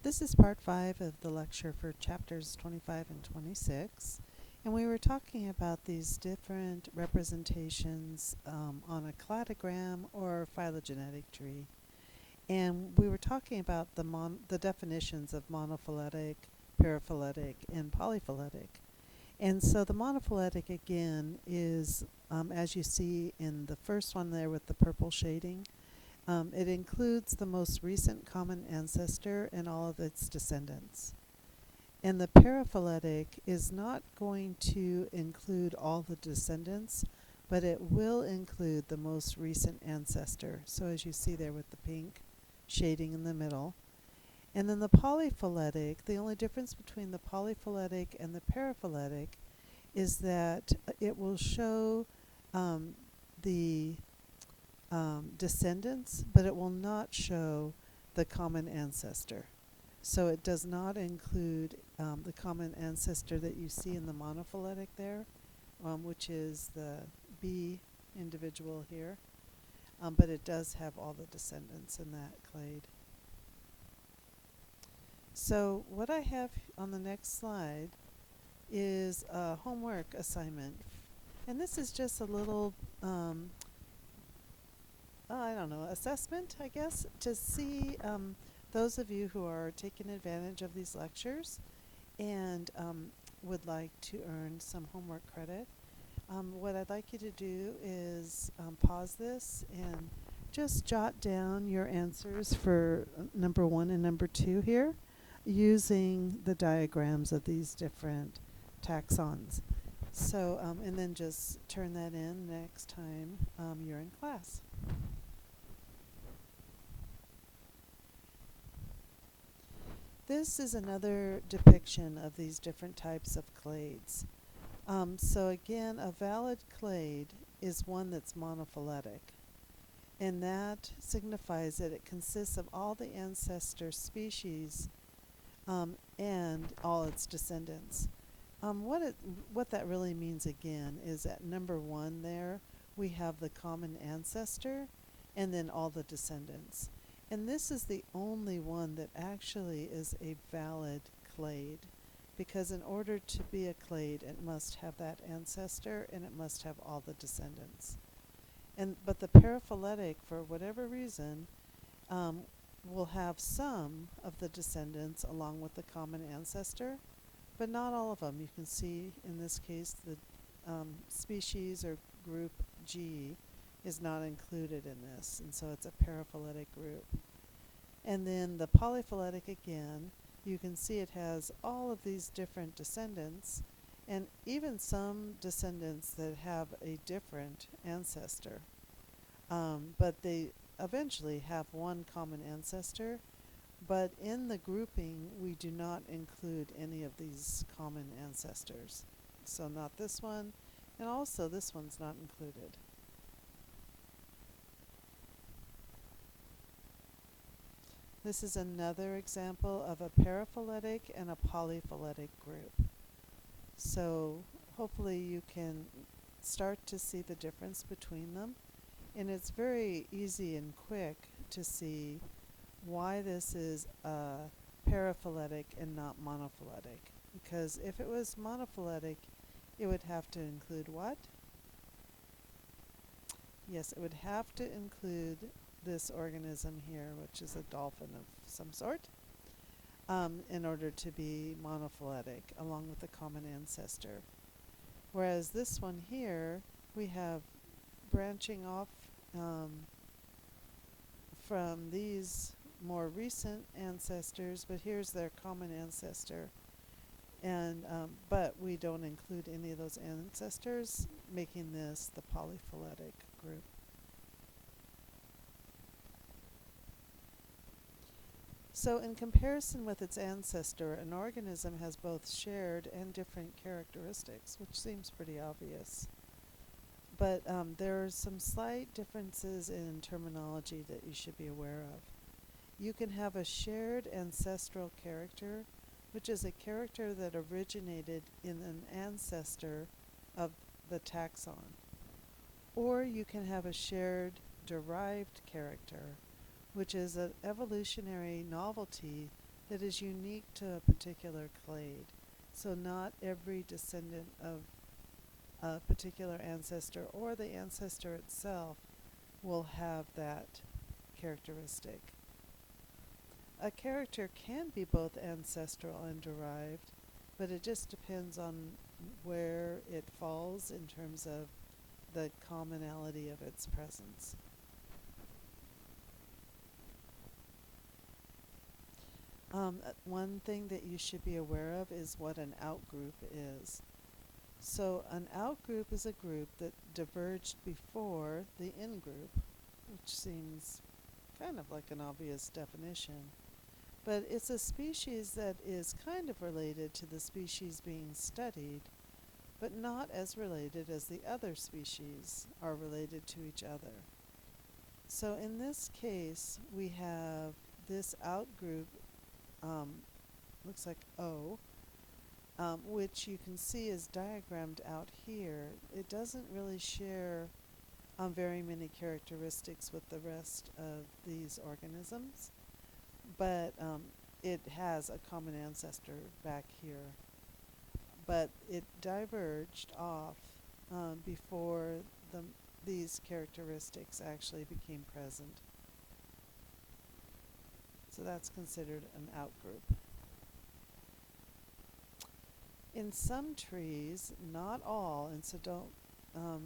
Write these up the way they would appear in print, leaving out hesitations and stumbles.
This is part 5 of the lecture for chapters 25 and 26. And we were talking about these different representations on a cladogram or phylogenetic tree. And we were talking about the definitions of monophyletic, paraphyletic, and polyphyletic. And so the monophyletic, again, is, as you see in the first one there with the purple shading, it includes the most recent common ancestor and all of its descendants. And the paraphyletic is not going to include all the descendants, but it will include the most recent ancestor. So as you see there with the pink shading in the middle. And then the polyphyletic, the only difference between the polyphyletic and the paraphyletic is that it will show the descendants, but it will not show the common ancestor. So it does not include the common ancestor that you see in the monophyletic there, which is the B individual here, but it does have all the descendants in that clade. So what I have on the next slide is a homework assignment. And this is just a little I don't know, assessment, I guess, to see those of you who are taking advantage of these lectures and would like to earn some homework credit. What I'd like you to do is pause this and just jot down your answers for number 1 and number 2 here using the diagrams of these different taxons. So, and then just turn that in next time you're in class. This is another depiction of these different types of clades. So again, a valid clade is one that's monophyletic. And that signifies that it consists of all the ancestor species and all its descendants. What that really means again is at number 1 there, we have the common ancestor and then all the descendants. And this is the only one that actually is a valid clade, because in order to be a clade, it must have that ancestor and it must have all the descendants. But the paraphyletic, for whatever reason, will have some of the descendants along with the common ancestor, but not all of them. You can see in this case the species or group G is not included in this, and so it's a paraphyletic group. And then the polyphyletic, again, you can see it has all of these different descendants, and even some descendants that have a different ancestor. But they eventually have one common ancestor, but in the grouping we do not include any of these common ancestors. So not this one, and also this one's not included. This is another example of a paraphyletic and a polyphyletic group. So hopefully you can start to see the difference between them. And it's very easy and quick to see why this is paraphyletic and not monophyletic. Because if it was monophyletic, it would have to include what? Yes, it would have to include this organism here, which is a dolphin of some sort, in order to be monophyletic, along with the common ancestor. Whereas this one here, we have branching off from these more recent ancestors, but here's their common ancestor. And but we don't include any of those ancestors, making this the polyphyletic group. So in comparison with its ancestor, an organism has both shared and different characteristics, which seems pretty obvious. But there are some slight differences in terminology that you should be aware of. You can have a shared ancestral character, which is a character that originated in an ancestor of the taxon. Or you can have a shared derived character, which is an evolutionary novelty that is unique to a particular clade. So not every descendant of a particular ancestor or the ancestor itself will have that characteristic. A character can be both ancestral and derived, but it just depends on where it falls in terms of the commonality of its presence. One thing that you should be aware of is what an outgroup is. So an outgroup is a group that diverged before the in-group, which seems kind of like an obvious definition. But it's a species that is kind of related to the species being studied, but not as related as the other species are related to each other. So in this case, we have this outgroup, looks like O, which you can see is diagrammed out here. It doesn't really share very many characteristics with the rest of these organisms, but it has a common ancestor back here. But it diverged off before these characteristics actually became present. So that's considered an outgroup. In some trees, not all, and so don't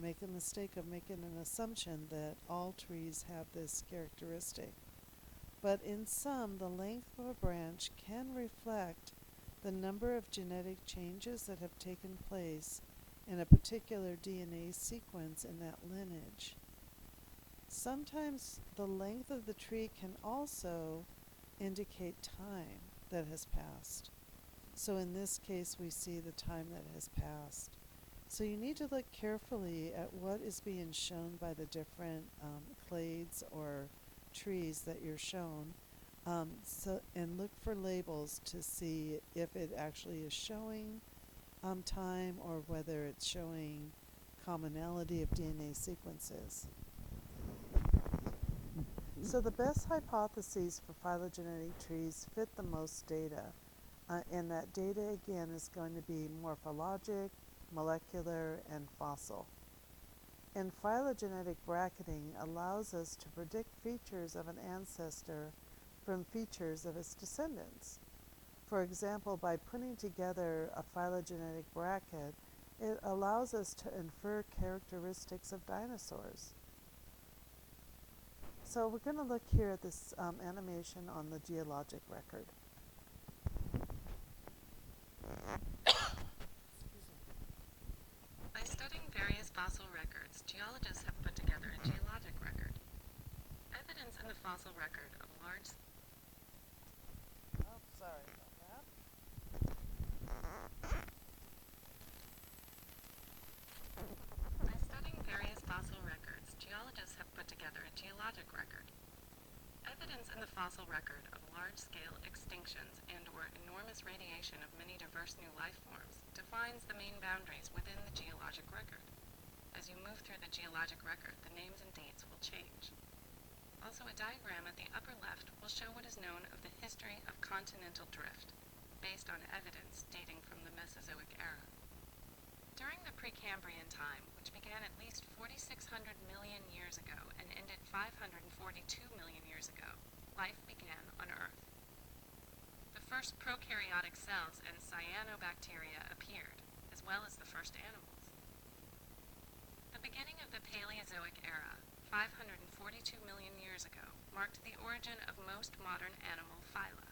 make the mistake of making an assumption that all trees have this characteristic. But in some, the length of a branch can reflect the number of genetic changes that have taken place in a particular DNA sequence in that lineage. Sometimes the length of the tree can also indicate time that has passed. So in this case, we see the time that has passed. So you need to look carefully at what is being shown by the different clades or trees that you're shown, and look for labels to see if it actually is showing time or whether it's showing commonality of DNA sequences. So the best hypotheses for phylogenetic trees fit the most data. And that data, again, is going to be morphologic, molecular, and fossil. And phylogenetic bracketing allows us to predict features of an ancestor from features of its descendants. For example, by putting together a phylogenetic bracket, it allows us to infer characteristics of dinosaurs. So we're going to look here at this animation on the geologic record. By studying various fossil records, geologists have put together a geologic record. Evidence in the fossil record of large... Oh, sorry about that. By studying various fossil records, geologists have put together a geologic record. Evidence in the fossil record of large-scale extinctions and/or enormous radiation of many diverse new life forms defines the main boundaries within the geologic record. As you move through the geologic record, the names and dates will change. Also, a diagram at the upper left will show what is known of the history of continental drift, based on evidence dating from the Mesozoic era. During the Precambrian time, which began at least 4,600 million years ago and ended 542 million years ago, life began on Earth. The first prokaryotic cells and cyanobacteria appeared, as well as the first animals. The beginning of the Paleozoic era, 542 million years ago, marked the origin of most modern animal phyla.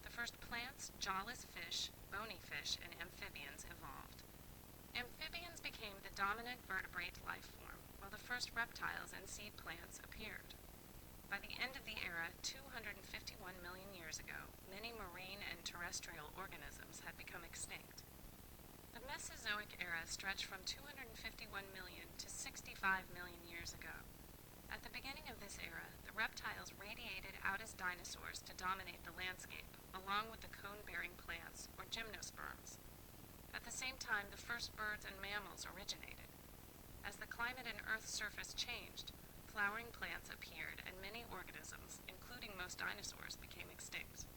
The first plants, jawless fish, bony fish, and amphibians evolved. Amphibians became the dominant vertebrate life form, while the first reptiles and seed plants appeared. By the end of the era, 251 million years ago, many marine and terrestrial organisms had become extinct. The Mesozoic era stretched from 251 million to 65 million years ago. At the beginning of this era, the reptiles radiated out as dinosaurs to dominate the landscape, along with the cone-bearing plants, or gymnosperms. At the same time, the first birds and mammals originated. As the climate and Earth's surface changed, flowering plants appeared and many organisms, including most dinosaurs, became extinct.